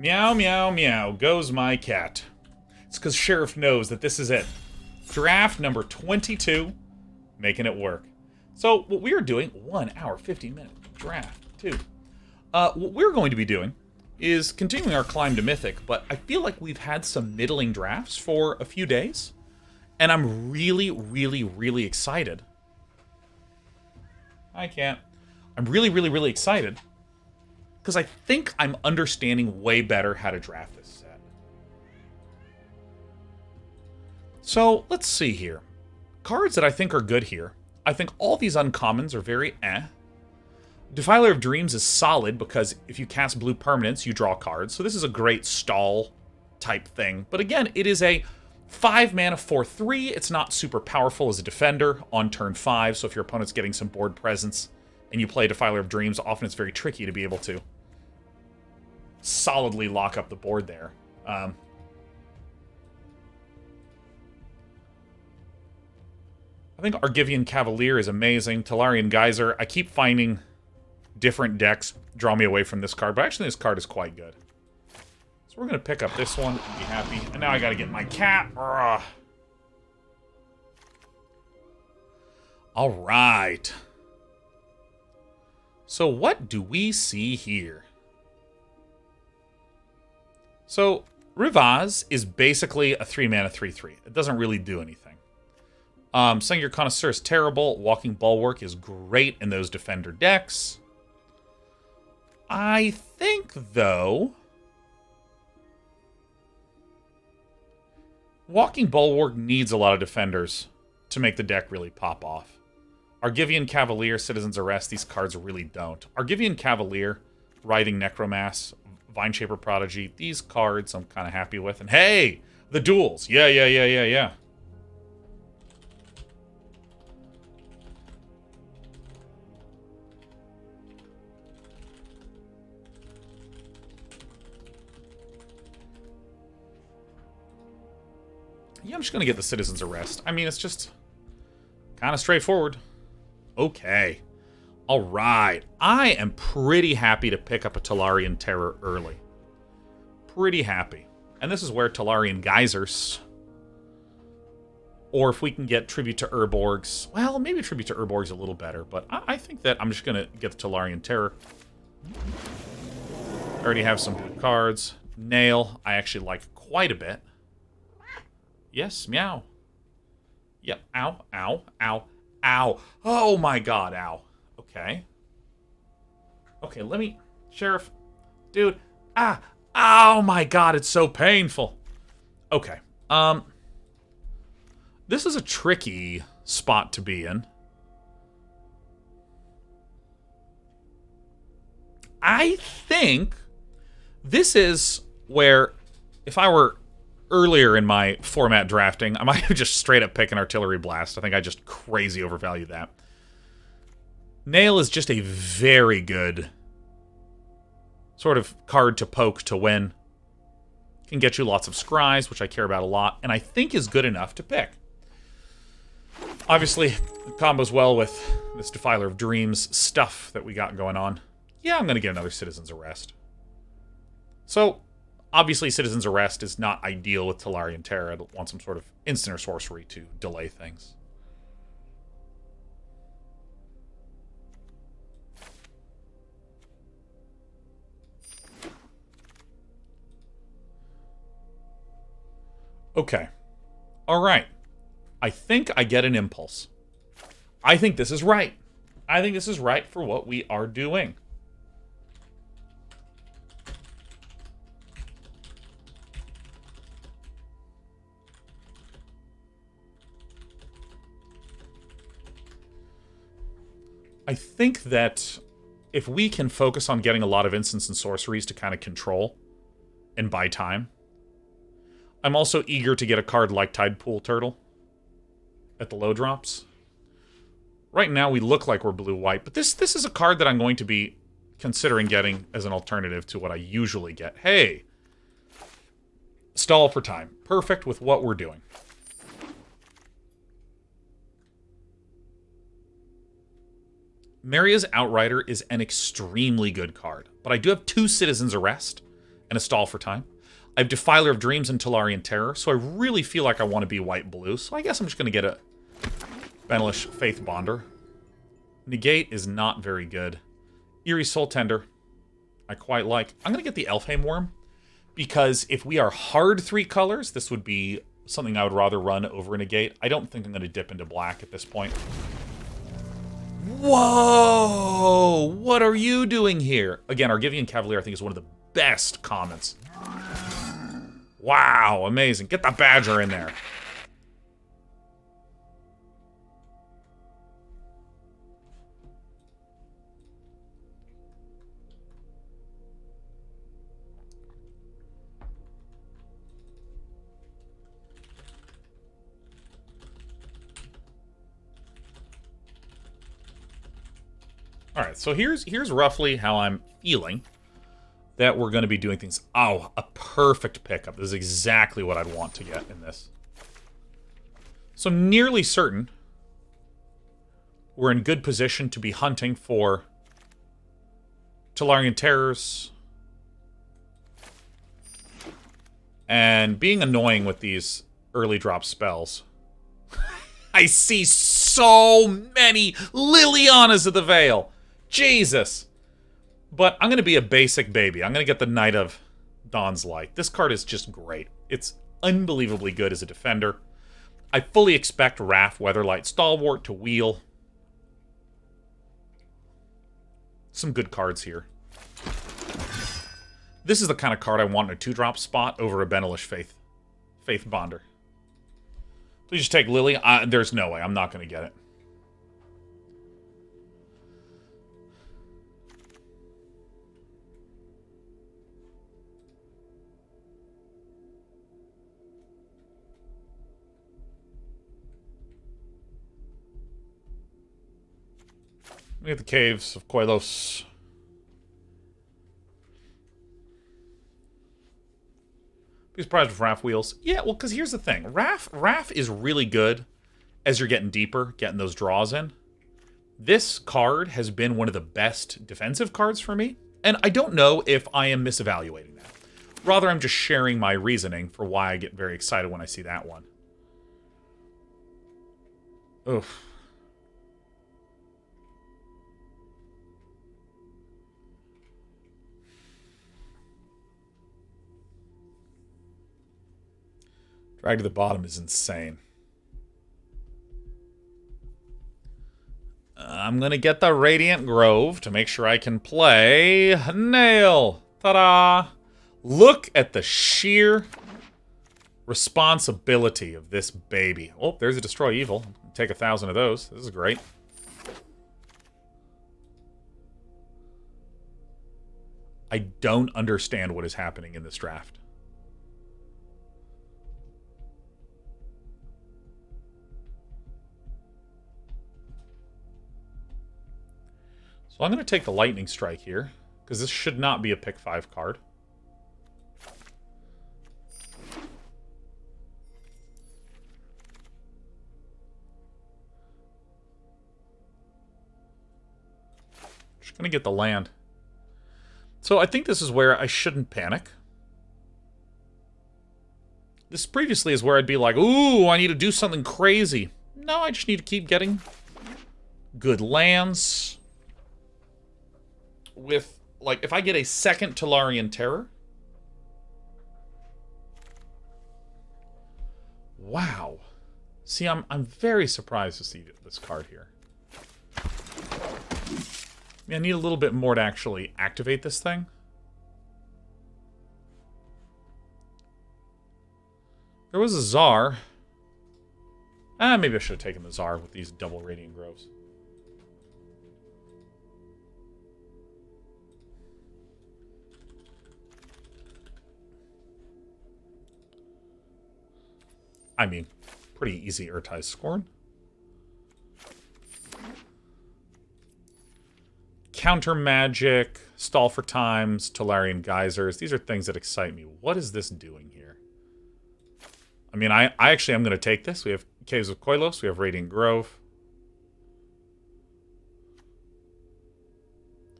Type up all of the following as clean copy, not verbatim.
Meow, meow, meow, goes my cat. It's because Sheriff knows that this is it. Draft number 22, making it work. So, what we are doing, 1 hour, 15 minute draft, 2. What we're going to be doing is continuing our climb to Mythic, but I feel like we've had some middling drafts for a few days, and I'm really, really, really excited. I can't. I'm really, really, really excited because I think I'm understanding way better how to draft this set. So, let's see here. Cards that I think are good here. I think all these uncommons are very eh. Defiler of Dreams is solid because if you cast blue permanents, you draw cards. So this is a great stall type thing. But again, it is a 5 mana 4/3. It's not super powerful as a defender on turn 5. So if your opponent's getting some board presence and you play Defiler of Dreams, often it's very tricky to be able to solidly lock up the board there. I think Argivian Cavalier is amazing. Talarian Geyser, I keep finding different decks draw me away from this card, but actually this card is quite good. So we're going to pick up this one and be happy. And now I got to get my cat. Ugh. All right. So what do we see here? So Rivaz is basically a 3 mana 3/3. It doesn't really do anything. Sengir Connoisseur is terrible. Walking Bulwark is great in those defender decks. I think, though, Walking Bulwark needs a lot of defenders to make the deck really pop off. Argivian Cavalier, Citizen's Arrest, these cards really don't. Argivian Cavalier, Writhing Necromass, Vineshaper Prodigy, these cards I'm kind of happy with. And hey, the duels. Yeah. Yeah, I'm just going to get the Citizen's Arrest. I mean, it's just kind of straightforward. Okay. All right. I am pretty happy to pick up a Talarian Terror early. Pretty happy. And this is where Talarian Geysers, or if we can get Tribute to Urborgs, well, maybe Tribute to Urborgs a little better, but I think that I'm just going to get the Talarian Terror. I already have some blue cards. Nail, I actually like quite a bit. Yes, meow. Yep, ow, ow, ow, ow. Oh my god, ow. Okay. Okay, let me... Sheriff. Dude. Ah. Oh my god, it's so painful. Okay. This is a tricky spot to be in. I think this is where, if I were earlier in my format drafting, I might have just straight up pick an Artillery Blast. I think I just crazy overvalued that. Nail is just a very good sort of card to poke to win. Can get you lots of scries, which I care about a lot, and I think is good enough to pick. Obviously, it combos well with this Defiler of Dreams stuff that we got going on. Yeah, I'm going to get another Citizen's Arrest. So, obviously, Citizen's Arrest is not ideal with Talarian Terror. I don't want some sort of instant or sorcery to delay things. Okay. Alright. I think I get an impulse. I think this is right. I think this is right for what we are doing. I think that if we can focus on getting a lot of instants and sorceries to kind of control and buy time. I'm also eager to get a card like Tidepool Turtle at the low drops. Right now we look like we're blue-white, but this is a card that I'm going to be considering getting as an alternative to what I usually get. Hey! Stall for time. Perfect with what we're doing. Maria's Outrider is an extremely good card, but I do have 2 Citizen's Arrest, and a Stall for Time. I have Defiler of Dreams and Tolarian Terror, so I really feel like I want to be white-blue, so I guess I'm just going to get a Benelish Faith Bonder. Negate is not very good. Eerie Soul Tender, I quite like. I'm going to get the Elfheim Worm, because if we are hard 3 colors, this would be something I would rather run over a Negate. I don't think I'm going to dip into black at this point. Whoa! What are you doing here? Again, Argivian Cavalier, I think, is one of the best comments. Wow, amazing. Get the Badger in there. All right, so here's roughly how I'm feeling that we're going to be doing things. Oh, a perfect pickup. This is exactly what I'd want to get in this. So I'm nearly certain we're in good position to be hunting for Tolarian Terrors and being annoying with these early drop spells. I see so many Lilianas of the Veil. Jesus. But I'm going to be a basic baby. I'm going to get the Knight of Dawn's Light. This card is just great. It's unbelievably good as a defender. I fully expect Wrath, Weatherlight, Stalwart to wheel. Some good cards here. This is the kind of card I want in a 2-drop spot over a Benelish Faith Bonder. Please just take Lily. There's no way. I'm not going to get it. We get the Caves of Koilos. Be surprised with Wrath wheels. Yeah, well, because here's the thing. Wrath is really good as you're getting deeper, getting those draws in. This card has been one of the best defensive cards for me, and I don't know if I am misevaluating that. Rather, I'm just sharing my reasoning for why I get very excited when I see that one. Oof. Drag to the bottom is insane. I'm going to get the Radiant Grove to make sure I can play Nail. Ta-da! Look at the sheer responsibility of this baby. Oh, there's a Destroy Evil. Take 1,000 of those. This is great. I don't understand what is happening in this draft. So I'm going to take the Lightning Strike here, because this should not be a pick 5 card. Just going to get the land. So I think this is where I shouldn't panic. This previously is where I'd be like, ooh, I need to do something crazy. No, I just need to keep getting good lands. With, like, if I get a second Tolarian Terror. Wow. See, I'm very surprised to see this card here. I need a little bit more to actually activate this thing. There was a Czar. Maybe I should have taken the Czar with these double Radiant Groves. I mean, pretty easy Urtai's Scorn. Counter Magic, Stall for Times, Tolarian Geysers. These are things that excite me. What is this doing here? I mean, I actually am going to take this. We have Caves of Koilos. We have Radiant Grove.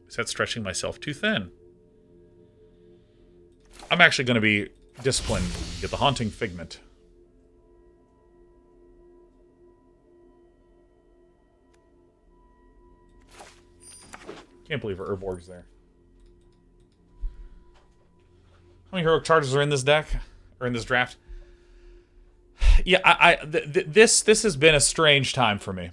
Is that stretching myself too thin? I'm actually going to be disciplined. Get the Haunting Figment. Can't believe Urborg's there. How many heroic charges are in this deck? Or in this draft? Yeah, this has been a strange time for me.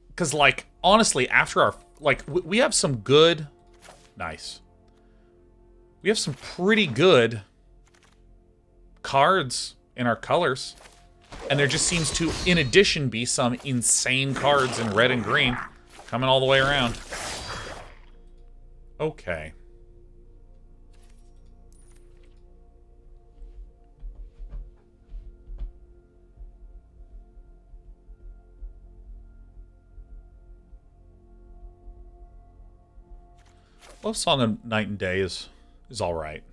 Because, like, honestly, after our... Like, we have some good... Nice. We have some pretty good cards in our colors. And there just seems to, in addition, be some insane cards in red and green coming all the way around. Okay. Love Song of Night and Day is alright.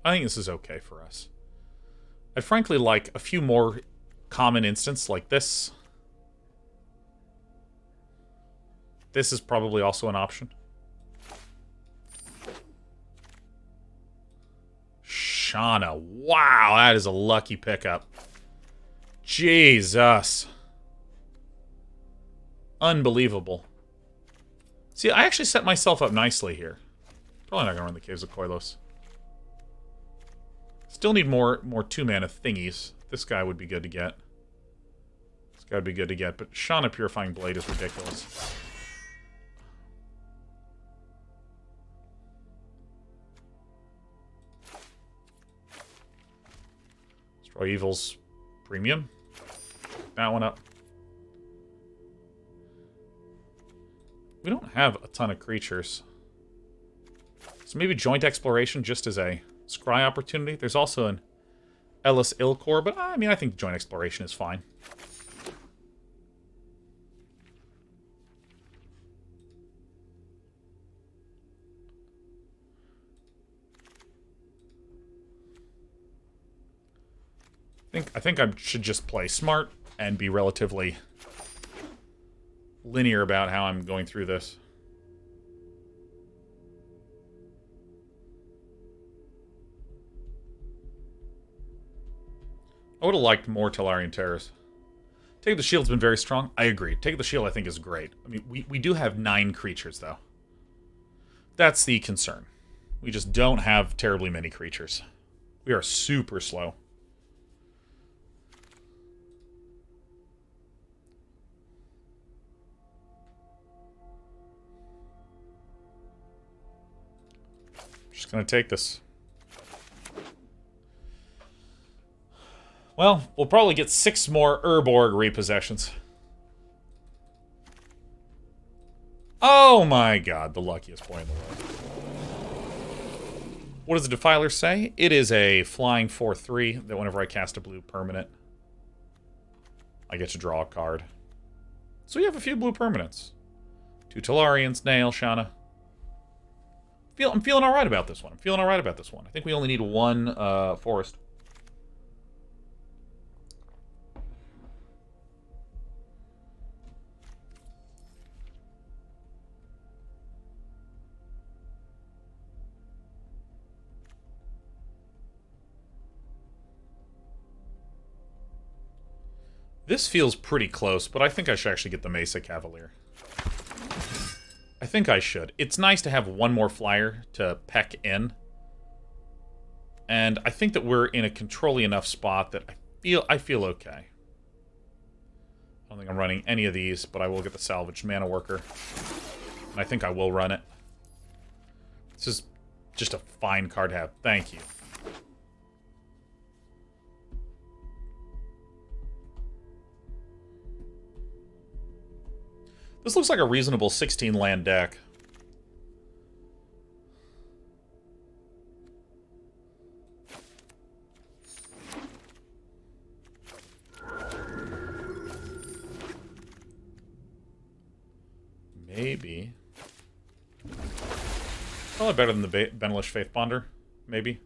I think this is okay for us. I'd frankly like a few more common instances like this. This is probably also an option. Shauna. Wow, that is a lucky pickup. Jesus. Unbelievable. See, I actually set myself up nicely here. Probably not going to run the Caves of Koilos. Still need more 2-mana thingies. This guy would be good to get. This guy would be good to get, but Shauna Purifying Blade is ridiculous. Destroy Evil's Premium. That one up. We don't have a ton of creatures. So maybe Joint Exploration just as a scry opportunity. There's also an Ellis Ilcor, but I mean, I think Joint Exploration is fine. I think I should just play smart and be relatively linear about how I'm going through this. I would have liked more Tellarian Terrors. Take the Shield's been very strong. I agree. Take the Shield I think is great. I mean, we do have 9 creatures, though. That's the concern. We just don't have terribly many creatures. We are super slow. Just gonna take this. Well, we'll probably get 6 more Urborg repossessions. Oh my god, the luckiest boy in the world. What does the Defiler say? It is a flying 4/3 that whenever I cast a blue permanent, I get to draw a card. So we have a few blue permanents. 2 Tellarians, Nail, Shauna. I'm feeling alright about this one. I think we only need 1 forest. This feels pretty close, but I think I should actually get the Mesa Cavalier. I think I should. It's nice to have 1 more flyer to peck in. And I think that we're in a controlly enough spot that I feel okay. I don't think I'm running any of these, but I will get the Salvaged Mana Worker. And I think I will run it. This is just a fine card to have. Thank you. This looks like a reasonable 16-land deck. Maybe. Probably better than the Benelish Faith Bonder. Maybe.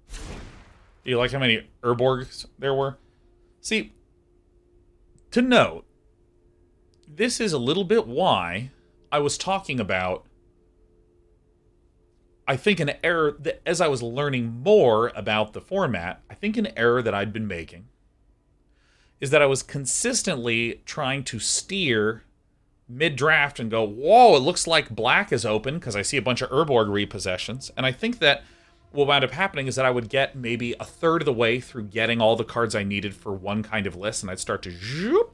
Do you like how many Urborgs there were? See... To note, this is a little bit why I was talking about I think an error that, as I was learning more about the format, I think an error that I'd been making is that I was consistently trying to steer mid-draft and go, whoa, it looks like black is open because I see a bunch of Urborg repossessions. And I think that what wound up happening is that I would get maybe a third of the way through getting all the cards I needed for one kind of list, and I'd start to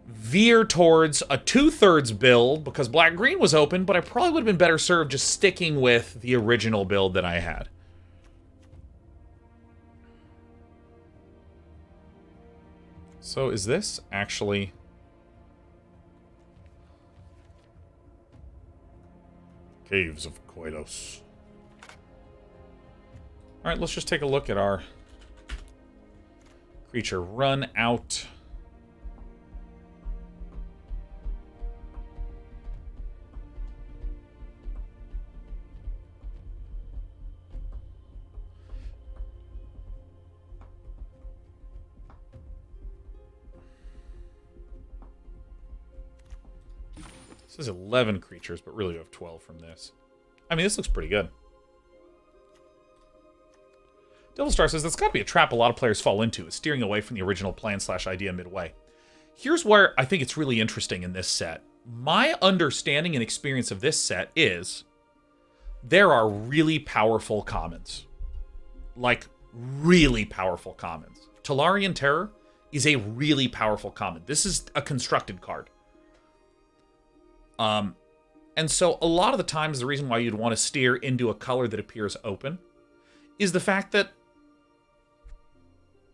veer towards a 2/3 build because black-green was open, but I probably would have been better served just sticking with the original build that I had. So is this actually... Caves of Koilos. Alright, let's just take a look at our creature. Run out. This is 11 creatures, but really we have 12 from this. I mean, this looks pretty good. Devilstar says, that's got to be a trap a lot of players fall into, is steering away from the original plan/idea midway. Here's where I think it's really interesting in this set. My understanding and experience of this set is there are really powerful commons. Like, really powerful commons. Tolarian Terror is a really powerful common. This is a constructed card. And so a lot of the times the reason why you'd want to steer into a color that appears open is the fact that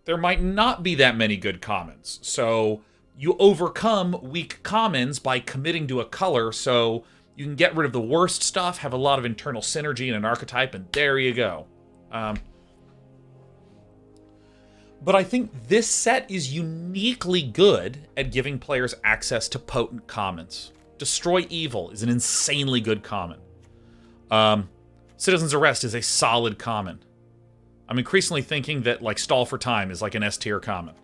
there might not be that many good commons. So you overcome weak commons by committing to a color, so you can get rid of the worst stuff, have a lot of internal synergy in an archetype, and there you go. But I think this set is uniquely good at giving players access to potent commons. Destroy Evil is an insanely good common. Citizen's Arrest is a solid common. I'm increasingly thinking that, like, Stall for Time is like an S-tier common.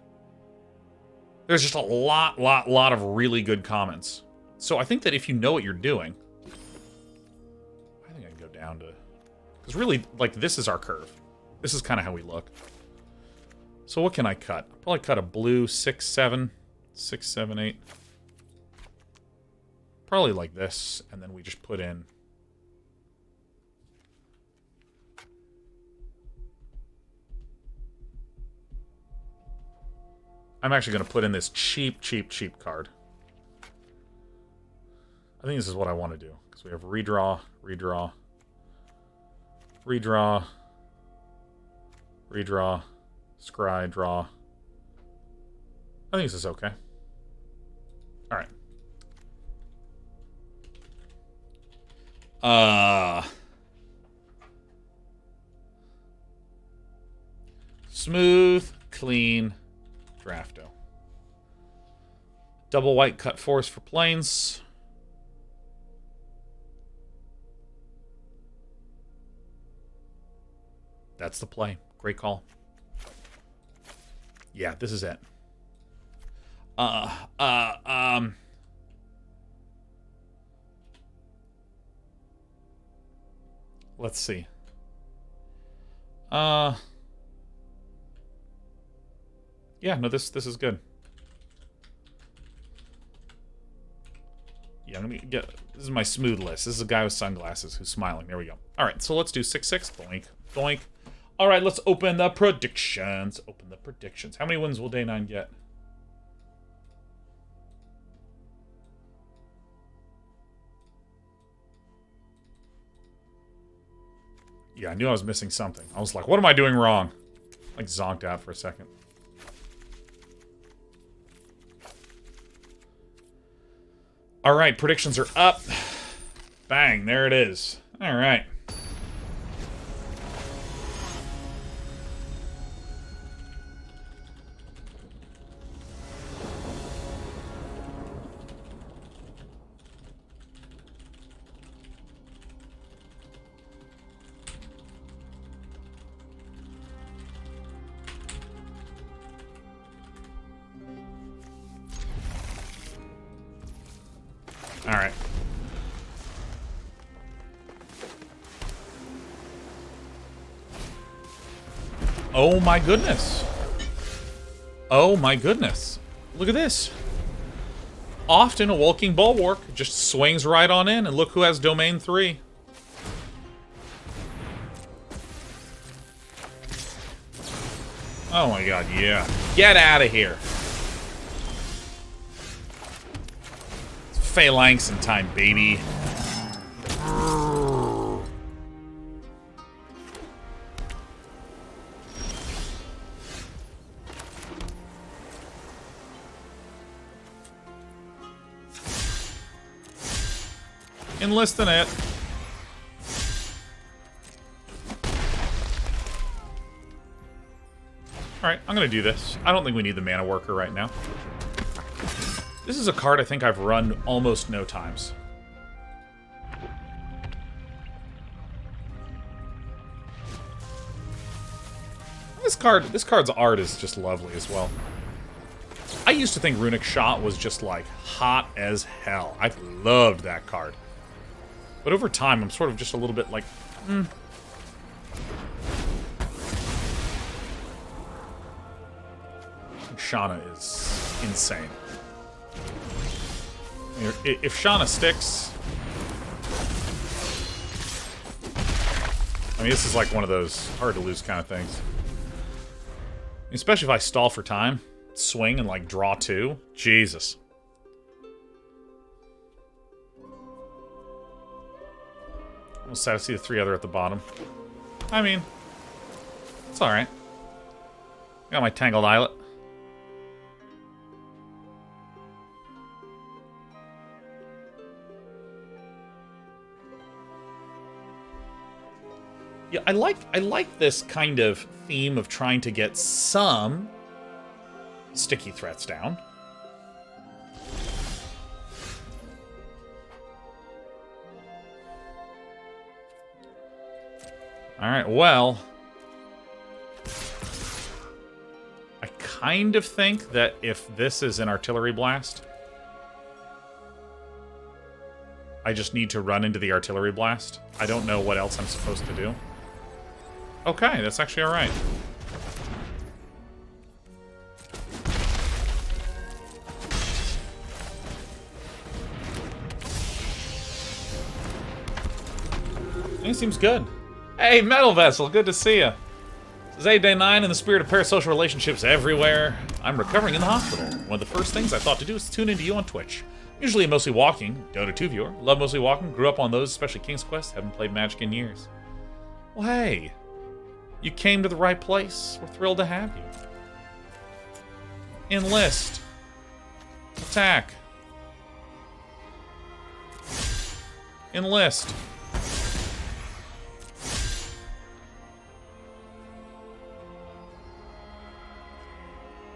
There's just a lot of really good commons. So I think that if you know what you're doing... I think I can go down to... Because really, like, this is our curve. This is kind of how we look. So what can I cut? I'll probably cut a blue 6, 7, 6, 7, 8. Probably like this, and then we just put in... I'm actually going to put in this cheap card. I think this is what I want to do. Because we have redraw, redraw, redraw, redraw, scry, draw. I think this is okay. Alright. Smooth, clean, Drafto. Double white cut force for planes. That's the play. Great call. Yeah, this is it. Let's see. Yeah, no, this is good. Yeah, I'm gonna get... This is my smooth list. This is a guy with sunglasses who's smiling. There we go. Alright, so let's do 6/6. Doink. Doink. Alright, let's open the predictions. Open the predictions. How many wins will Day 9 get? Yeah, I knew I was missing something. I was like, what am I doing wrong? Like, zonked out for a second. Alright, predictions are up. Bang, there it is. Alright. Alright. Oh my goodness. Oh my goodness. Look at this. Often a Walking Bulwark just swings right on in, and look who has Domain 3. Oh my god, yeah. Get out of here. It's Finalizing time, baby. Enlisting it. Alright, I'm gonna do this. I don't think we need the Mana Worker right now. This is a card I think I've run almost no times. This card's art is just lovely as well. I used to think Runic Shot was just, like, hot as hell. I loved that card. But over time, I'm sort of just a little bit like, Shauna is insane. If Shauna sticks... I mean, this is like one of those hard-to-lose kind of things. Especially if I stall for time, swing and, like, draw 2. Jesus. I'm sad to see the 3 other at the bottom. I mean, it's alright. Got my Tangled Islet. Yeah, I like this kind of theme of trying to get some sticky threats down. Alright, well... I kind of think that if this is an Artillery Blast, I just need to run into the Artillery Blast. I don't know what else I'm supposed to do. Okay, that's actually alright. It seems good. Hey, Metal Vessel, good to see you. This is day 9 in the spirit of parasocial relationships everywhere. I'm recovering in the hospital. One of the first things I thought to do is tune into you on Twitch. Usually mostly walking, Dota 2 viewer. Love mostly walking, grew up on those, especially King's Quest. Haven't played Magic in years. Well, hey. You came to the right place. We're thrilled to have you. Enlist. Attack. Enlist.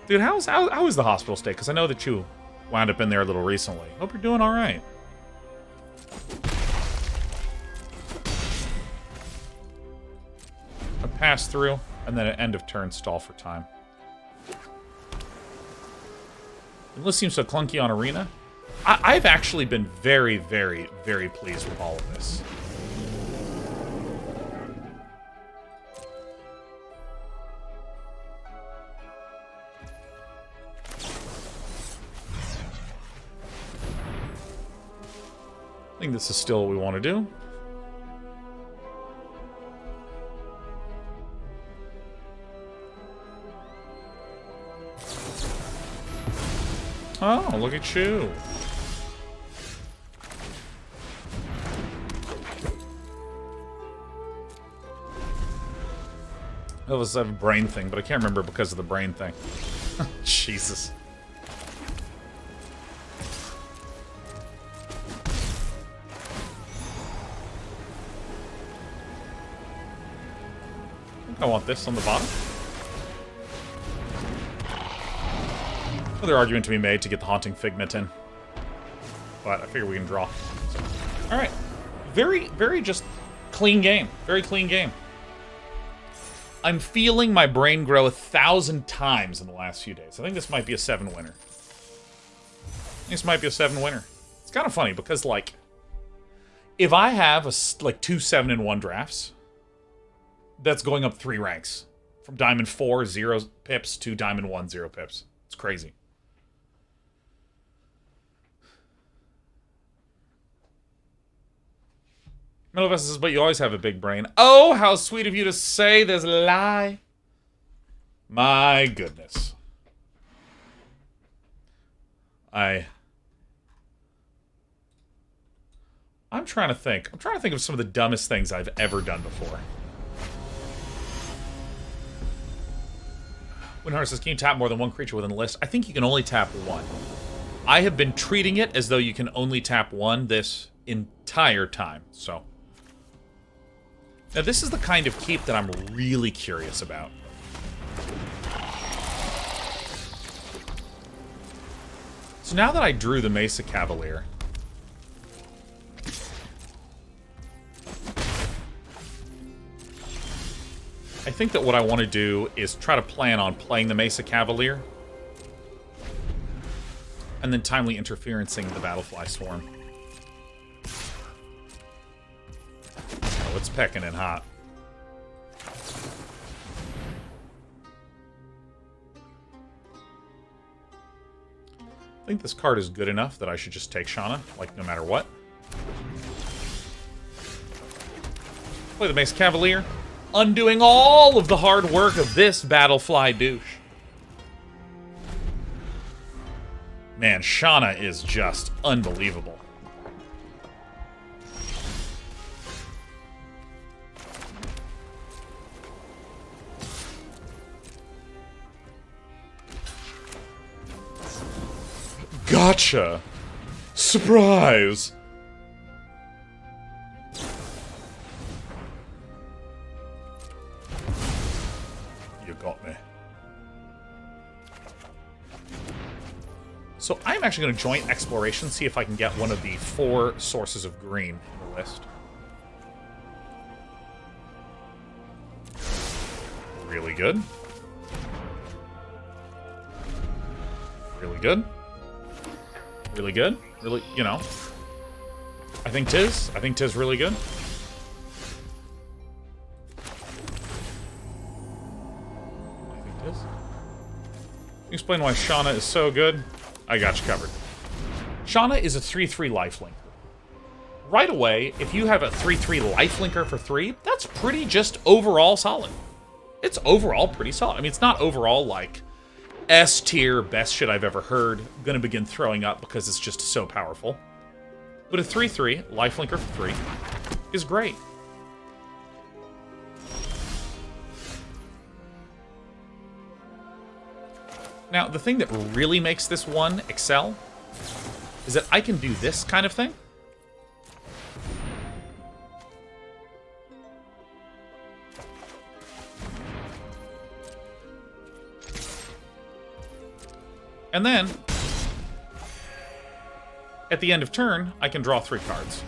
Dude, how is the hospital stay? Because I know that you wound up in there a little recently. Hope you're doing all right. A pass through, and then an end of turn stall for time. This seems so clunky on Arena. I've actually been very, very, very pleased with all of this. I think this is still what we want to do. Oh, look at you. That was a brain thing, but I can't remember because of the brain thing. Jesus. I want this on the bottom. Another argument to be made to get the Haunting Figment in. But I figure we can draw. So. Alright. Very, very just clean game. Very clean game. I'm feeling my brain grow 1,000 times in the last few days. I think this might be a 7 winner. This might be a 7 winner. It's kind of funny because, like, if I have, 2 7-in-1 drafts, that's going up 3 ranks From Diamond 4, 0 pips, to Diamond 1, 0 pips. It's crazy. Middlevest says, but you always have a big brain. Oh, how sweet of you to say this lie. My goodness. I'm trying to think. I'm trying to think of some of the dumbest things I've ever done before. Winhunter says, can you tap more than one creature within the list? I think you can only tap one. I have been treating it as though you can only tap one this entire time, so. Now, this is the kind of keep that I'm really curious about. So now that I drew the Mesa Cavalier, I think that what I want to do is try to plan on playing the Mesa Cavalier and then timely interferencing the Battlefly Swarm. Oh, it's pecking in hot. I think this card is good enough that I should just take Shauna, like, no matter what. Play the Mesa Cavalier, undoing all of the hard work of this Battlefly douche. Man, Shauna is just unbelievable. Gotcha! Surprise! You got me. So I'm actually going to joint exploration, see if I can get one of the 4 sources of green in the list. Really good. Really good. Really good. Really, you know. I think Tiz really good. I think Tiz. Can you explain why Shauna is so good? I got you covered. Shauna is a 3/3 lifelink. Right away, if you have a 3/3 lifelinker for 3, that's pretty just overall solid. It's overall pretty solid. I mean, it's not overall like S tier, best shit I've ever heard. Gonna begin throwing up because it's just so powerful. But a 3/3 lifelinker for 3 is great. Now, the thing that really makes this one excel is that I can do this kind of thing. And then, at the end of turn, I can draw 3 cards.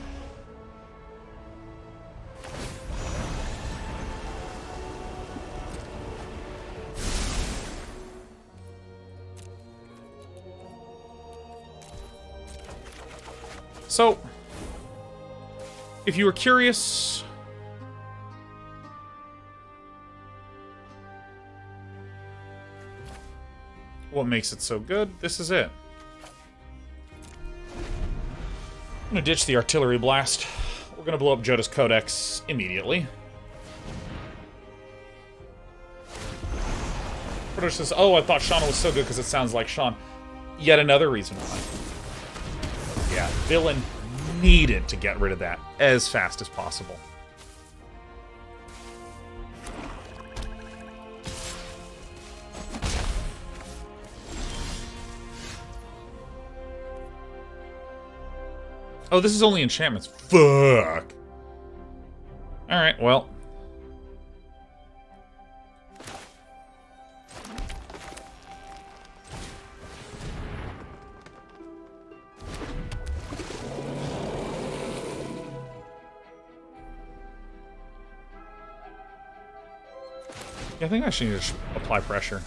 So, if you were curious, what makes it so good, this is it. I'm gonna ditch the artillery blast. We're gonna blow up Joda's Codex immediately. Producer says, oh, I thought Shauna was so good because it sounds like Sean. Yet another reason why. Yeah, villain needed to get rid of that as fast as possible. Oh, this is only enchantments. Fuck. Alright, well. Yeah, I think I should need to apply pressure.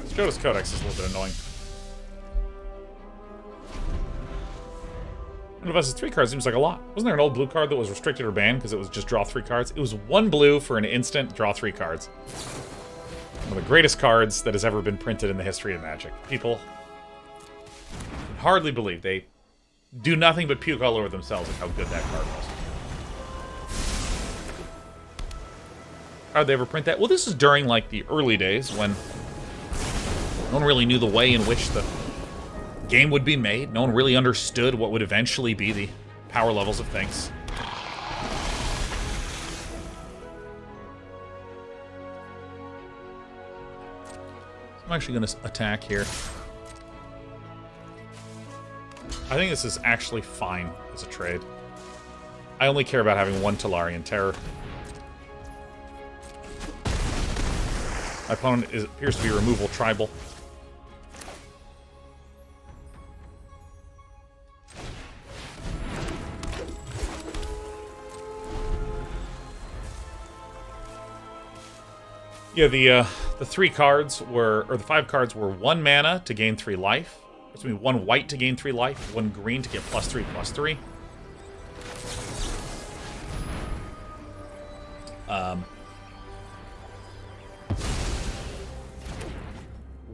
Joda's Codex is a little bit annoying. One of us is 3 cards seems like a lot. Wasn't there an old blue card that was restricted or banned because it was just draw 3 cards? It was 1 blue for an instant, draw 3 cards. One of the greatest cards that has ever been printed in the history of Magic. People can hardly believe they do nothing but puke all over themselves at how good that card was. How'd they ever print that? Well, this is during, like, the early days when no one really knew the way in which the game would be made. No one really understood what would eventually be the power levels of things. I'm actually going to attack here. I think this is actually fine as a trade. I only care about having 1 Talarian Terror. My opponent appears to be removal tribal. Yeah, the 3 cards were, or the 5 cards were 1 mana to gain 3 life. Excuse me, 1 white to gain 3 life, 1 green to get +3/+3.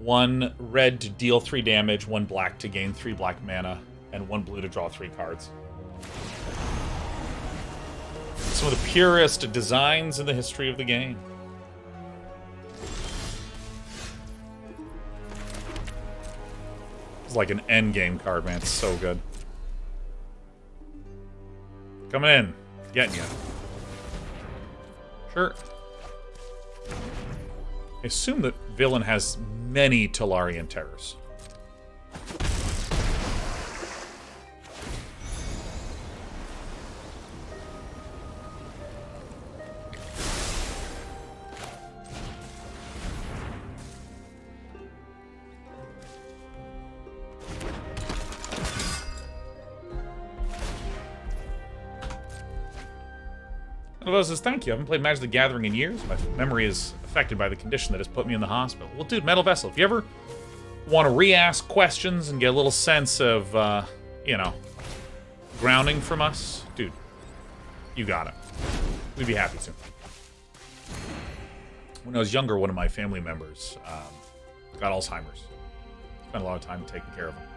One red to deal 3 damage, 1 black to gain 3 black mana, and 1 blue to draw 3 cards. Some of the purest designs in the history of the game. It's like an endgame card, man. It's so good. Coming in. Getting you. Sure. I assume that villain has many Talarian Terrors. One says, thank you. I haven't played Magic the Gathering in years. My memory is affected by the condition that has put me in the hospital. Well, dude, Metal Vessel, if you ever want to re-ask questions and get a little sense of, you know, grounding from us, dude, you got it. We'd be happy to. When I was younger, one of my family members got Alzheimer's. Spent a lot of time taking care of him.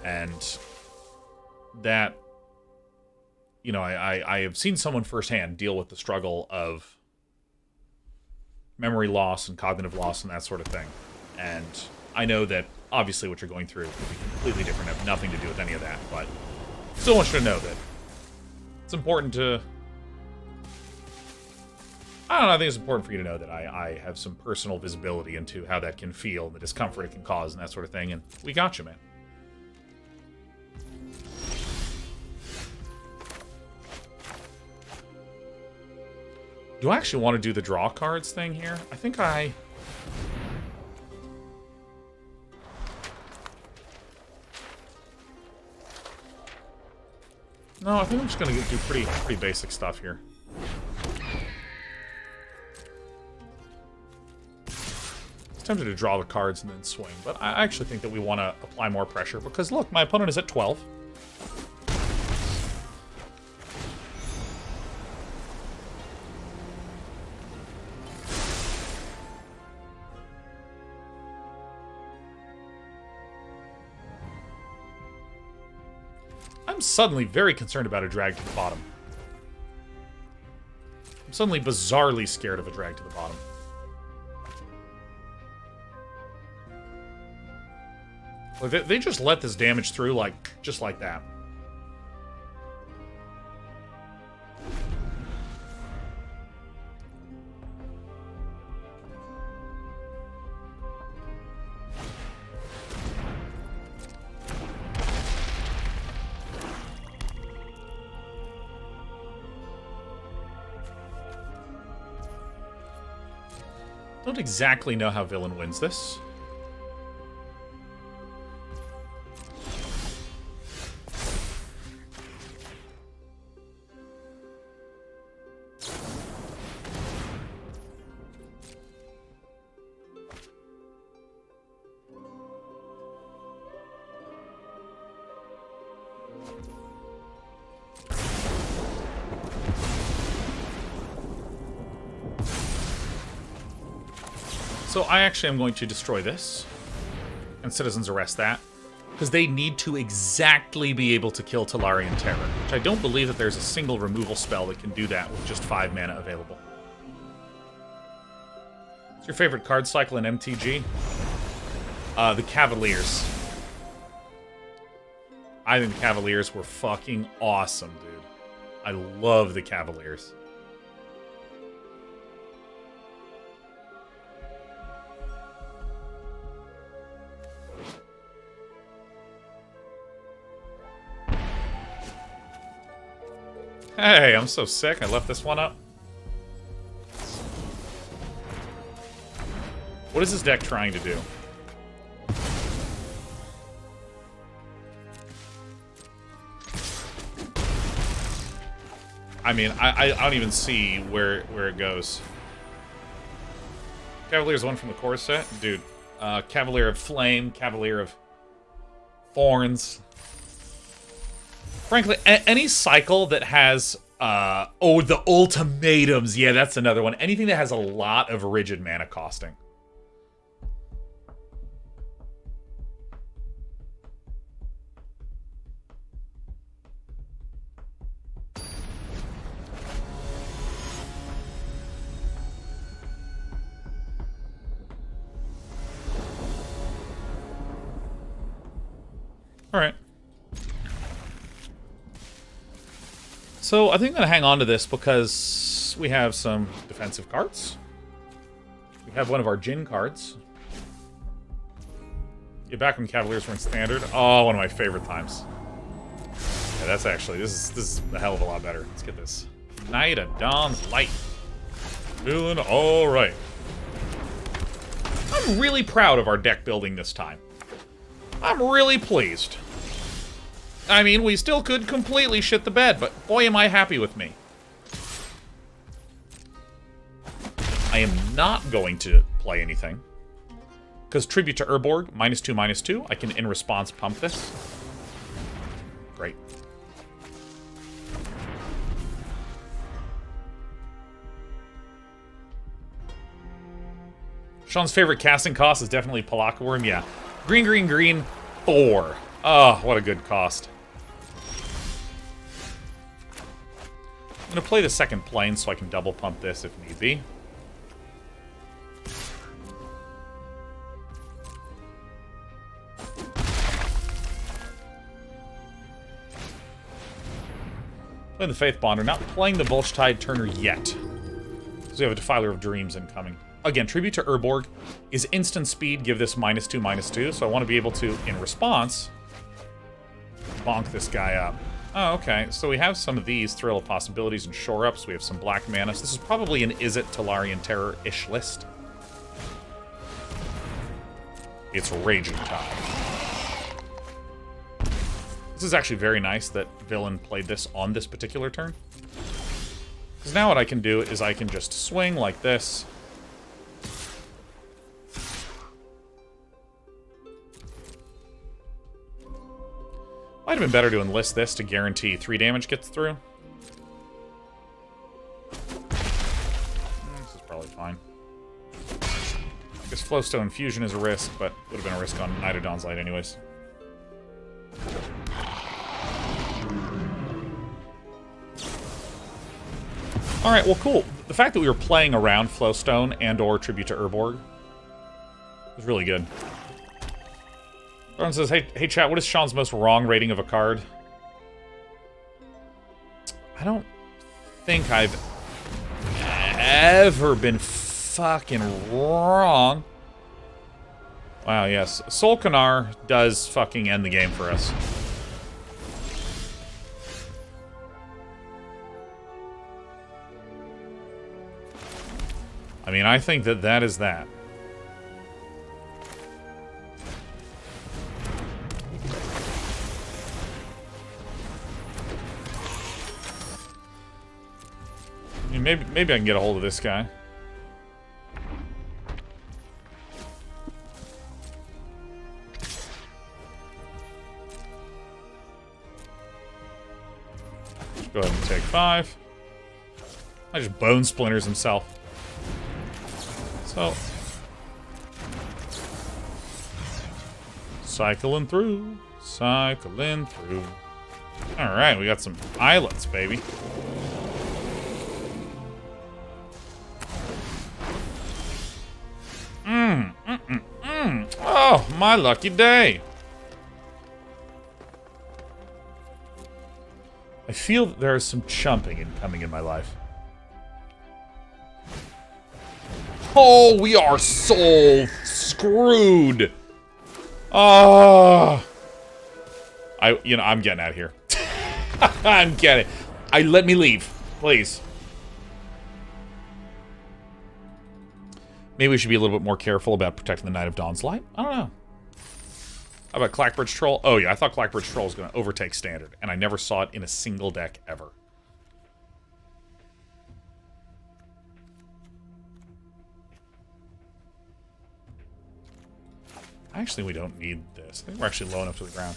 And that... You know, I have seen someone firsthand deal with the struggle of memory loss and cognitive loss and that sort of thing. And I know that, obviously, what you're going through could be completely different, have nothing to do with any of that, but still want you to know that it's important to... I don't know, I think it's important for you to know that I have some personal visibility into how that can feel, the discomfort it can cause, and that sort of thing, and we got you, man. Do I actually want to do the draw cards thing here? I think I... No, I think I'm just going to do pretty basic stuff here. It's tempted to draw the cards and then swing, but I actually think that we want to apply more pressure because, look, my opponent is at 12. I'm suddenly very concerned about a drag to the bottom. I'm suddenly bizarrely scared of a drag to the bottom. Like they just let this damage through, like, just like that. Don't exactly know how villain wins this. So I actually am going to destroy this. And Citizens Arrest that. Because they need to exactly be able to kill Talarian Terror. Which I don't believe that there's a single removal spell that can do that with just 5 mana available. What's your favorite card cycle in MTG? The Cavaliers. I think the Cavaliers were fucking awesome, dude. I love the Cavaliers. Hey, I'm so sick. I left this one up. What is this deck trying to do? I mean, I don't even see where it goes. Cavalier's one from the core set? Dude, Cavalier of Flame, Cavalier of Thorns. Frankly, any cycle that has... oh, the ultimatums. Yeah, that's another one. Anything that has a lot of rigid mana costing. Alright. So I think I'm going to hang on to this because we have some defensive cards. We have one of our Djinn cards. Get back when Cavaliers were in Standard. Oh, one of my favorite times. Yeah, that's actually, this is a hell of a lot better. Let's get this. Knight of Dawn's Light. Feeling alright. I'm really proud of our deck building this time. I'm really pleased. I mean, we still could completely shit the bed, but boy am I happy with me. I am not going to play anything. Because Tribute to Urborg, -2/-2, I can in response pump this. Great. Sean's favorite casting cost is definitely Palaka Worm, yeah. Green, green, green, 4. Oh, what a good cost. I'm going to play the second plane so I can double pump this if need be. Playing the Faith Bonder, not playing the Volchtide Turner yet. Because we have a Defiler of Dreams incoming. Again, Tribute to Urborg is instant speed, give this -2/-2, so I want to be able to, in response, bonk this guy up. Oh, okay, so we have some of these Thrill of Possibilities and shore-ups. We have some black mana. So this is probably an Is It Talarian Terror-ish list. It's Raging Tide. This is actually very nice that Villain played this on this particular turn. Because now what I can do is I can just swing like this. Might have been better to enlist this to guarantee 3 damage gets through. This is probably fine. I guess Flowstone Fusion is a risk, but would have been a risk on Knight of Dawn's Light anyways. Alright, well cool. The fact that we were playing around Flowstone and or Tribute to Urborg was really good. Someone says, hey chat, what is Sean's most wrong rating of a card? I don't think I've ever been fucking wrong. Wow, yes. Solkanar does fucking end the game for us. I mean, I think that that is that. I mean, maybe I can get a hold of this guy. Just go ahead and take 5. I just bone splinters himself. So, cycling through. Cycling through. Alright, we got some islets, baby. Oh, my lucky day. I feel that there is some chumping incoming in my life. Oh, we are so screwed. Oh. I'm getting out of here. I'm getting. Let me leave, please. Maybe we should be a little bit more careful about protecting the Knight of Dawn's Light. I don't know. How about Clackbridge Troll? Oh yeah, I thought Clackbridge Troll was going to overtake Standard, and I never saw it in a single deck ever. Actually, we don't need this. I think we're actually low enough to the ground.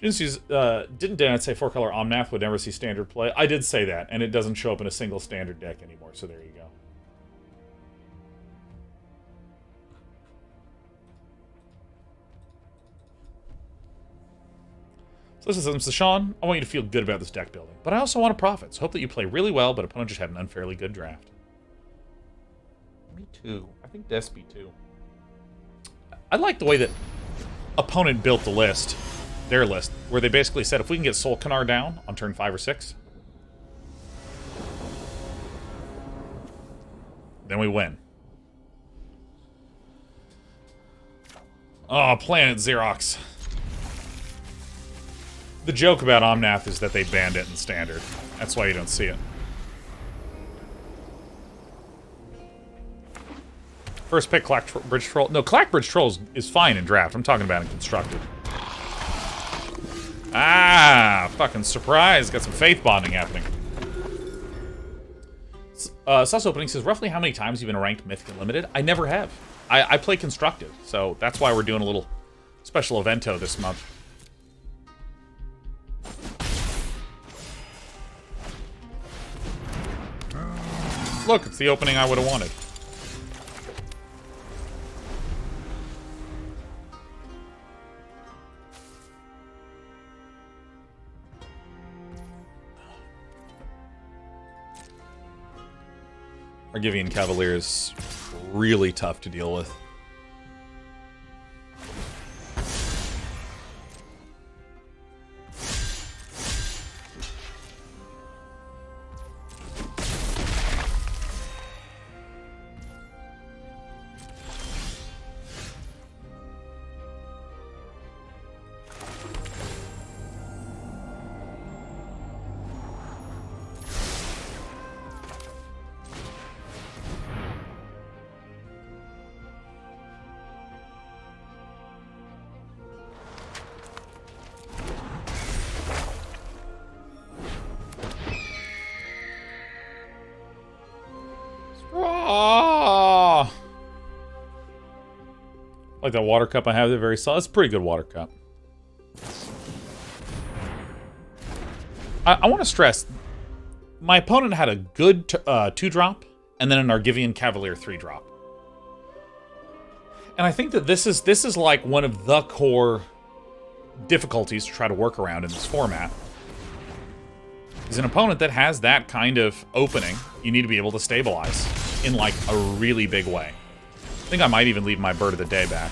Didn't Dan say 4-color Omnath would never see Standard play? I did say that, and it doesn't show up in a single Standard deck anymore, so there you go. So this is Mr. Sean. I want you to feel good about this deck building, but I also want to profit, so hope that you play really well, but opponent just had an unfairly good draft. Me too. I think Despy too. I like the way that opponent built the list, their list, where they basically said if we can get Soul Canar down on turn 5 or 6, then we win. Oh, Planet Xerox. The joke about Omnath is that they banned it in Standard. That's why you don't see it. First pick, Clackbridge Troll. No, Clackbridge Troll is fine in draft. I'm talking about in constructed. Ah, fucking surprise. Got some faith bonding happening. Sus Opening says, roughly how many times have you been ranked Mythic and Limited? I never have. I play constructed, so that's why we're doing a little special evento this month. Look, it's the opening I would have wanted. Argivian Cavalier is really tough to deal with. Like that water cup I have, they're very solid. It's a pretty good water cup. I want to stress, my opponent had a good 2-drop, and then an Argivian Cavalier 3-drop. And I think that this is like one of the core difficulties to try to work around in this format. Is an opponent that has that kind of opening, you need to be able to stabilize in like a really big way. I think I might even leave my Bird of the Day back.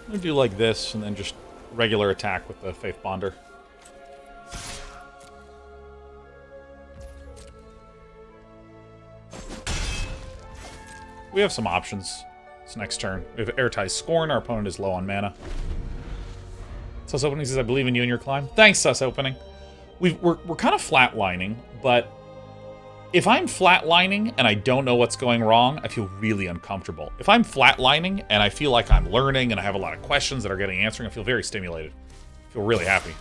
I'm gonna do like this and then just regular attack with the Faith Bonder. We have some options this next turn. We have Airtie's Scorn. Our opponent is low on mana. Sus Opening says, I believe in you and your climb. Thanks, Sus Opening. We're kind of flatlining, but if I'm flatlining and I don't know what's going wrong, I feel really uncomfortable. If I'm flatlining and I feel like I'm learning and I have a lot of questions that are getting answered, I feel very stimulated. I feel really happy.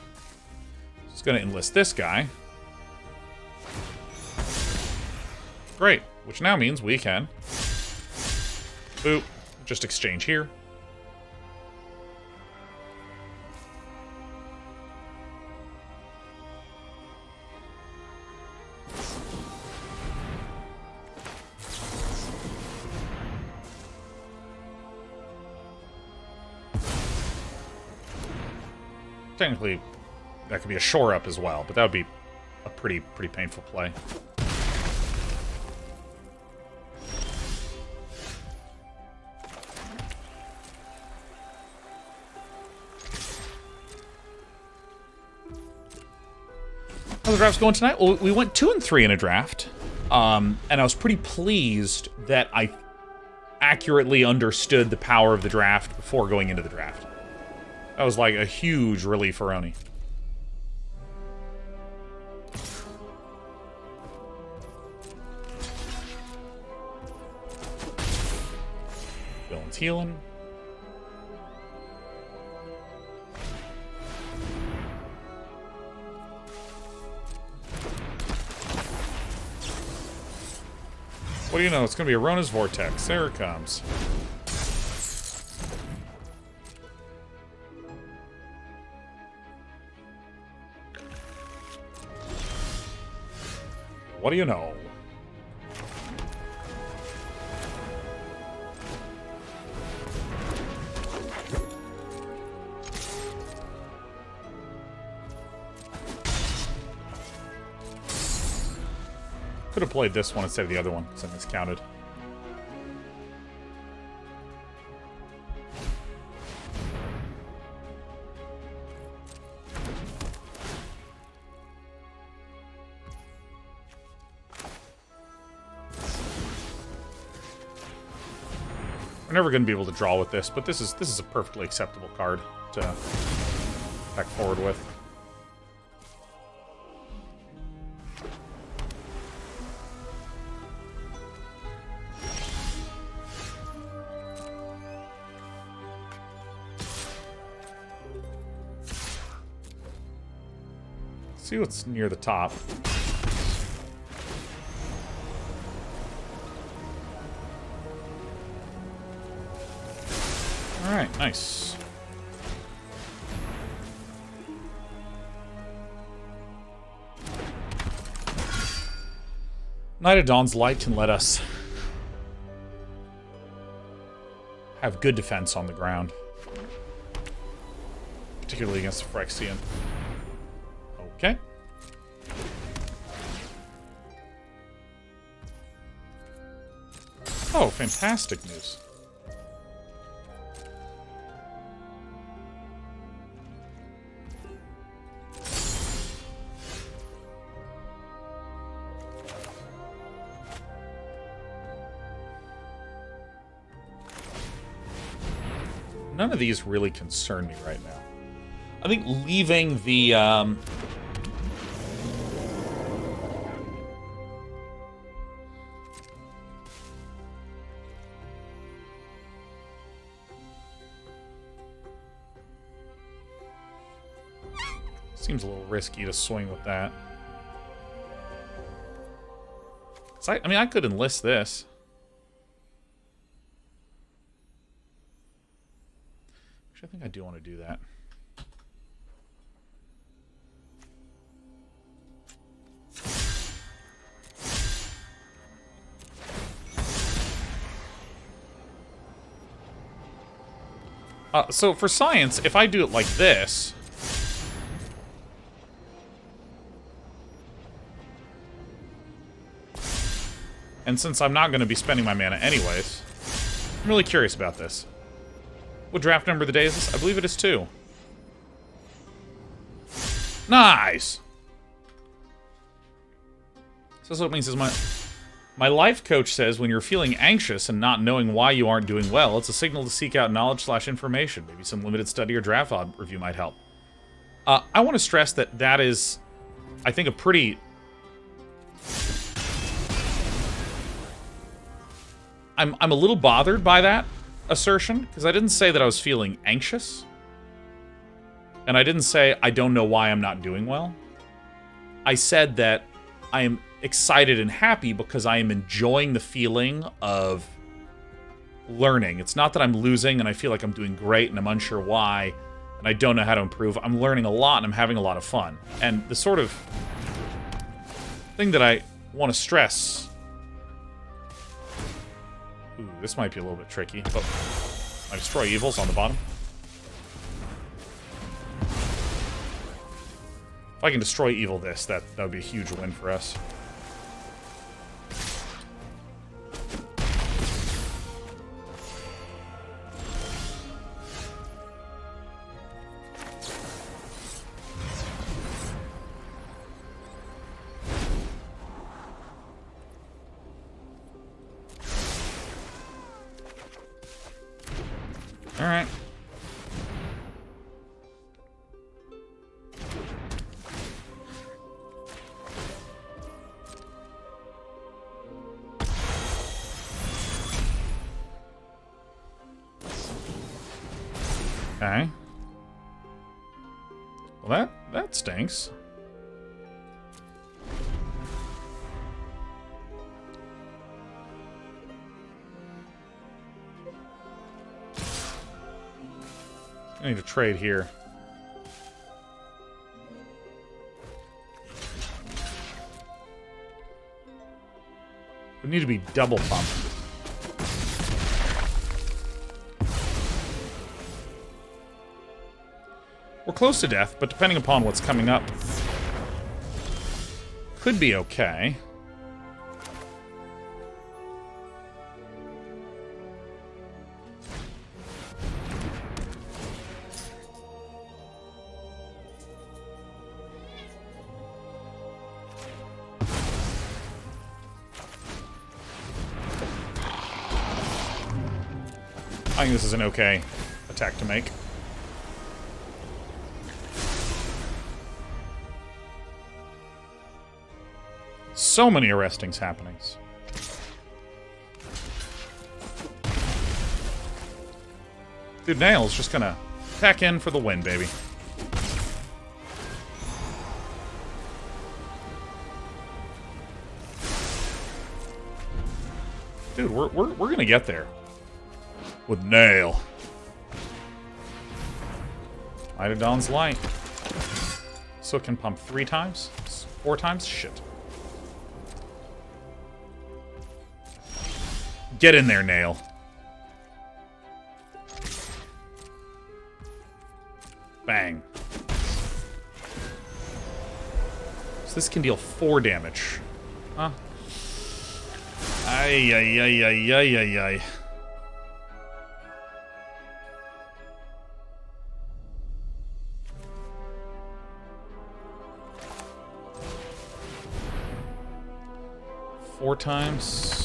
Just going to enlist this guy. Great. Which now means we can Boop. Just exchange here. Technically, that could be a shore up as well, but that would be a pretty painful play. How the draft's going tonight? Well, we went 2 and 3 in a draft, and I was pretty pleased that I accurately understood the power of the draft before going into the draft. That was like a huge relief for Oni. Villain's healing. What do you know? It's going to be a Rona's Vortex. There it comes. What do you know? Could have played this one instead of the other one, because I miscounted. We're never going to be able to draw with this, but this is a perfectly acceptable card to back forward with. See what's near the top. Alright, nice. Night of Dawn's Light can let us have good defense on the ground. Particularly against the Phyrexian. Okay. Oh, fantastic news. None of these really concern me right now. I think leaving the, seems a little risky to swing with that. So I mean, I could enlist this. Actually, I think I do want to do that. So for science, if I do it like this, and since I'm not going to be spending my mana anyways, I'm really curious about this. What draft number of the day is this? I believe it is 2. Nice! So what it means is my life coach says when you're feeling anxious and not knowing why you aren't doing well, it's a signal to seek out knowledge/information. Maybe some limited study or draft review might help. I want to stress that that is, I think, a pretty... I'm a little bothered by that assertion, because I didn't say that I was feeling anxious. And I didn't say I don't know why I'm not doing well. I said that I am excited and happy because I am enjoying the feeling of learning. It's not that I'm losing and I feel like I'm doing great and I'm unsure why and I don't know how to improve. I'm learning a lot and I'm having a lot of fun. And the sort of thing that I want to stress... Ooh, this might be a little bit tricky. Oh, my Destroy Evil's on the bottom. If I can Destroy Evil this, that would be a huge win for us. Alright. Okay. Well, that stinks. I need to trade here. We need to be double pumped. We're close to death, but depending upon what's coming up, could be okay. I think this is an okay attack to make. So many arrestings happenings. Dude, Nail's just gonna pack in for the win, baby. Dude, we're gonna get there. With Nail. Light of Dawn's Light. So it can pump 3 times? 4 times? Shit. Get in there, Nail. Bang. So this can deal 4 damage. Huh? Ay, ay, ay, ay, ay, ay, ay. Four times.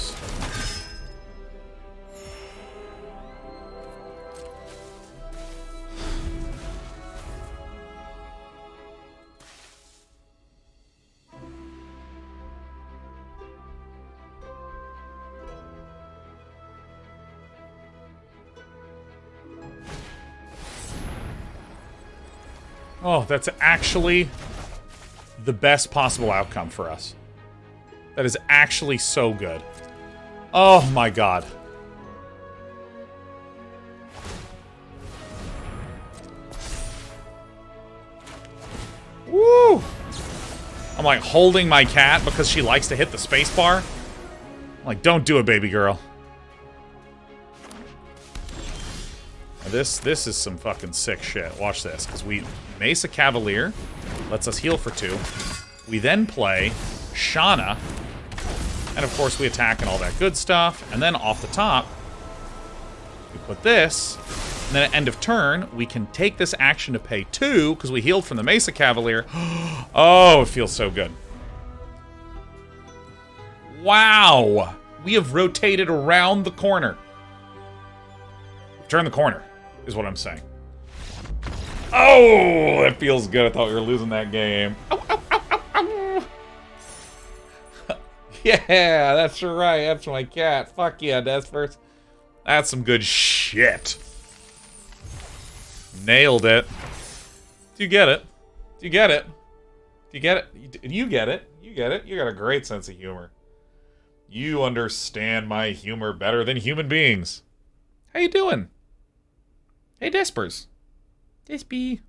Oh, that's actually the best possible outcome for us. That is actually so good. Oh my god. Woo! I'm like holding my cat because she likes to hit the spacebar. I'm like, don't do it, baby girl. This is some fucking sick shit. Watch this, because we Mesa Cavalier lets us heal for 2. We then play Shauna. And of course we attack and all that good stuff. And then off the top, we put this. And then at end of turn, we can take this action to pay 2, because we healed from the Mesa Cavalier. Oh, it feels so good. Wow! We have rotated around the corner. Turn the corner, is what I'm saying. Oh, it feels good. I thought we were losing that game. Ow, ow, ow, ow, ow. Yeah, that's right. That's my cat. Fuck yeah, Death first. That's some good shit. Nailed it. Do you get it? Do you get it? Do you get it? You get it. You get it. You got a great sense of humor. You understand my humor better than human beings. How you doing? Hey, Despers. Despy.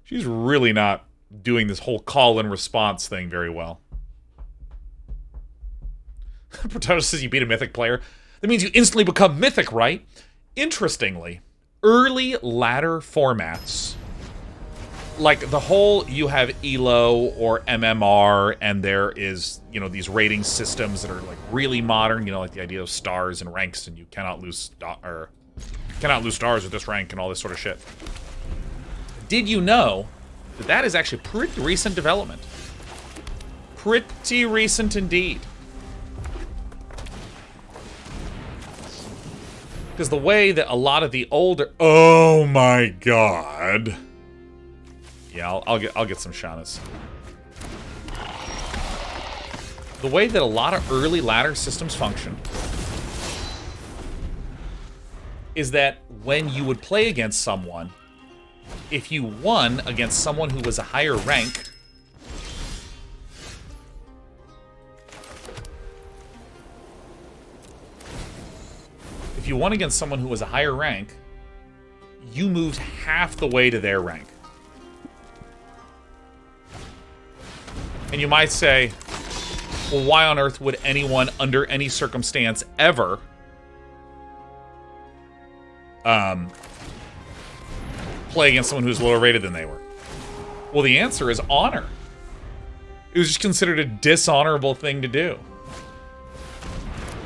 She's really not doing this whole call and response thing very well. Prototo says you beat a Mythic player. That means you instantly become Mythic, right? Interestingly, early ladder formats, like the whole you have ELO or MMR, and there is, you know, these rating systems that are like really modern, you know, like the idea of stars and ranks, and you cannot lose stars with this rank and all this sort of shit. Did you know that that is actually pretty recent development? Pretty recent indeed. Because the way that a lot of the older... Oh my god. Yeah, I'll get some Shanas. The way that a lot of early ladder systems function is that when you would play against someone, if you won against someone who was a higher rank, you moved half the way to their rank. And you might say, well, why on earth would anyone, under any circumstance, ever play against someone who's lower rated than they were? Well, the answer is honor. It was just considered a dishonorable thing to do.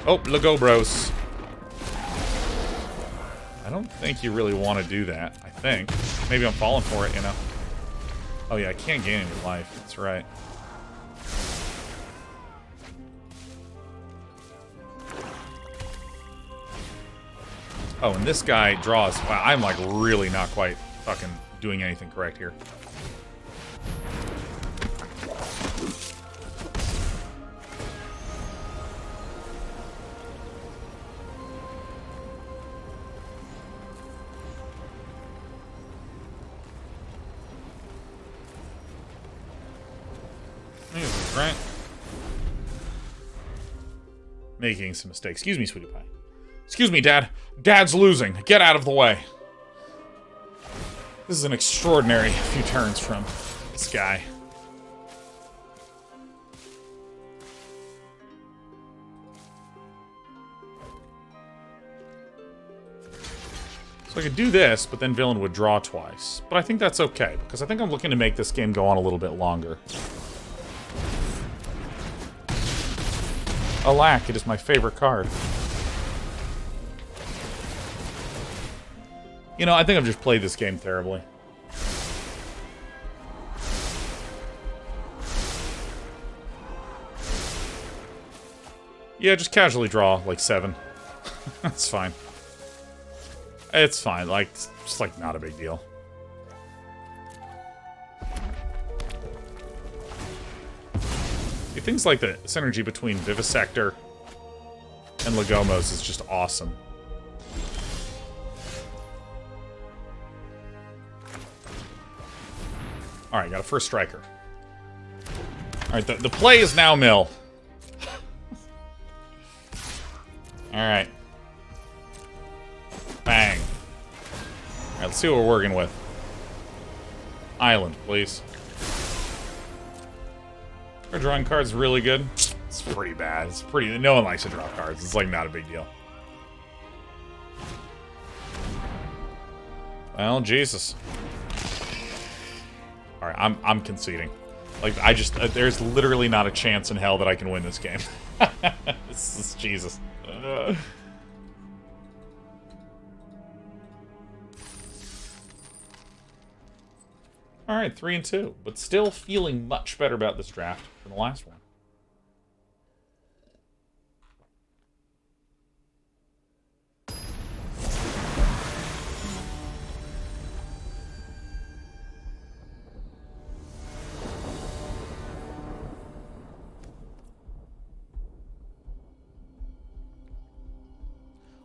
Oh, Lego Bros. I don't think you really want to do that, I think. Maybe I'm falling for it, you know? Oh yeah, I can't gain any life. That's right. Oh, and this guy draws... Wow, I'm like really not quite fucking doing anything correct here. Right. Making some mistakes. Excuse me, sweetie pie. Excuse me, Dad. Dad's losing. Get out of the way. This is an extraordinary few turns from this guy. So I could do this, but then villain would draw twice. But I think that's okay, because I think I'm looking to make this game go on a little bit longer. Alack, it is my favorite card. You know, I think I've just played this game terribly. Yeah, just casually draw, like, 7. That's fine. It's fine, like, it's just, like, not a big deal. Things like the synergy between Vivisector and Legomos is just awesome. Alright, got a first striker. Alright, the play is now mill. Alright. Bang. Alright, let's see what we're working with. Island, please. Our drawing cards really good. It's pretty bad. It's pretty... No one likes to draw cards. It's like not a big deal. Well, Jesus. Alright, I'm conceding. Like, I just... there's literally not a chance in hell that I can win this game. This is Jesus. Alright, 3-2. But still feeling much better about this draft than the last one.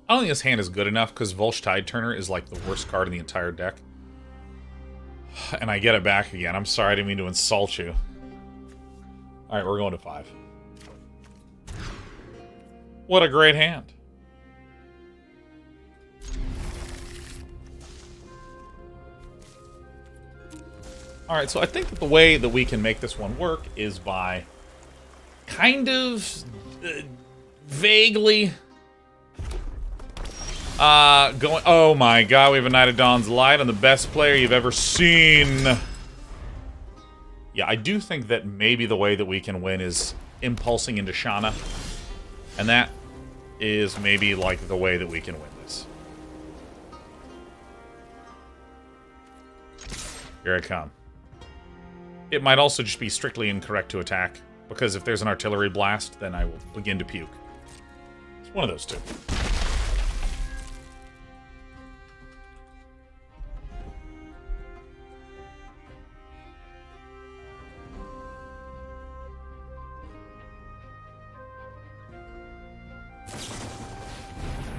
I don't think this hand is good enough because Volsh Tide Turner is like the worst card in the entire deck. And I get it back again. I'm sorry, I didn't mean to insult you. Alright, we're going to 5. What a great hand. Alright, so I think that the way that we can make this one work is by kind of vaguely going... Oh my god, we have a Knight of Dawn's Light on the best player you've ever seen. Yeah, I do think that maybe the way that we can win is impulsing into Shana. And that is maybe, like, the way that we can win this. Here I come. It might also just be strictly incorrect to attack, because if there's an artillery blast, then I will begin to puke. It's one of those two.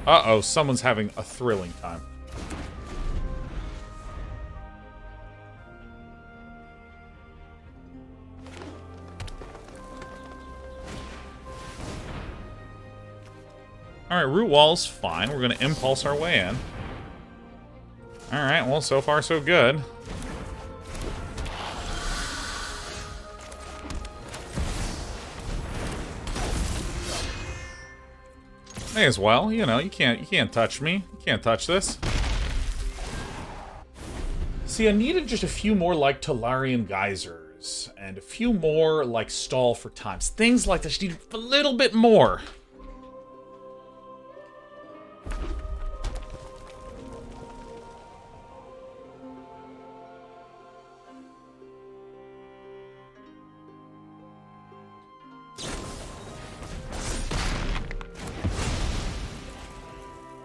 Uh-oh, someone's having a thrilling time. Alright, root wall's fine. We're going to impulse our way in. Alright, well, so far so good. May as well, you know, you can't touch me. You can't touch this. See, I needed just a few more, like, Tolarian Geysers. And a few more, like, stall for times. Things like this. Just need a little bit more.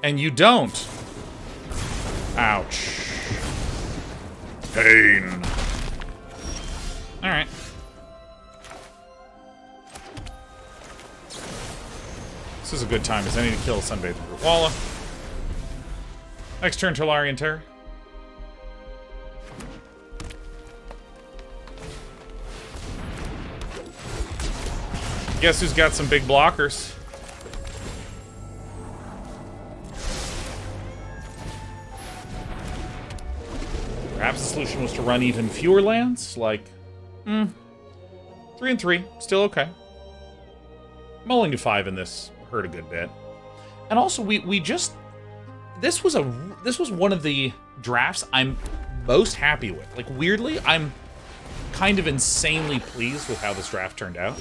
And you don't. Ouch. Pain. Alright. This is a good time, as I need to kill Sunbathing Gurwala. Next turn, Tolarian Terror. Guess who's got some big blockers? Perhaps the solution was to run even fewer lands, like, 3 and 3, still okay. Mulling to 5 in this hurt a good bit. And also, we just, this was one of the drafts I'm most happy with. Like, weirdly, I'm kind of insanely pleased with how this draft turned out.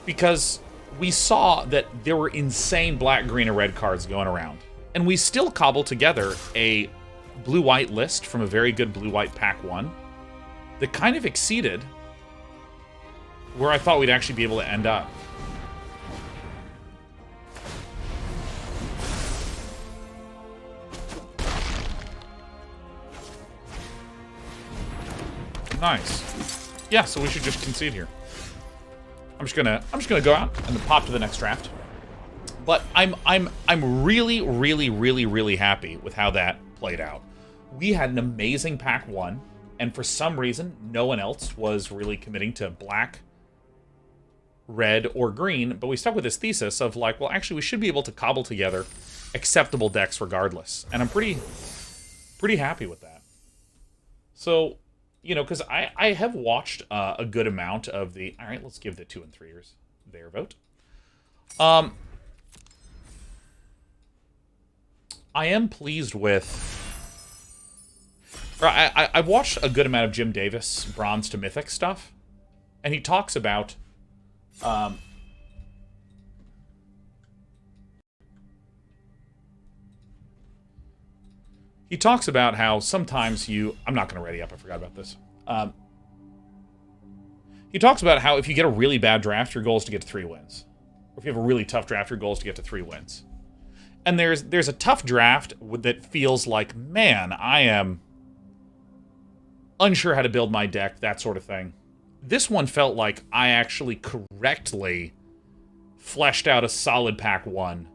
Because we saw that there were insane black, green, and red cards going around. And we still cobbled together a blue-white list from a very good blue-white pack 1 that kind of exceeded where I thought we'd actually be able to end up. Nice. Yeah, so we should just concede here. I'm just gonna go out and then pop to the next draft. But I'm really, really, really, really happy with how that played out. We had an amazing pack 1, and for some reason, no one else was really committing to black, red, or green, but we stuck with this thesis of like, well, actually, we should be able to cobble together acceptable decks regardless. And I'm pretty happy with that. So, you know, because I have watched a good amount of the... All right, let's give the 2 and 3ers their vote. I am pleased with... I've watched a good amount of Jim Davis Bronze to Mythic stuff, and he talks about... he talks about how sometimes you... I'm not going to ready up, I forgot about this. He talks about how if you get a really bad draft, your goal is to get to 3 wins. Or if you have a really tough draft, your goal is to get to 3 wins. And there's a tough draft that feels like, man, I am unsure how to build my deck, that sort of thing. This one felt like I actually correctly fleshed out a solid pack 1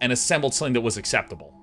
and assembled something that was acceptable.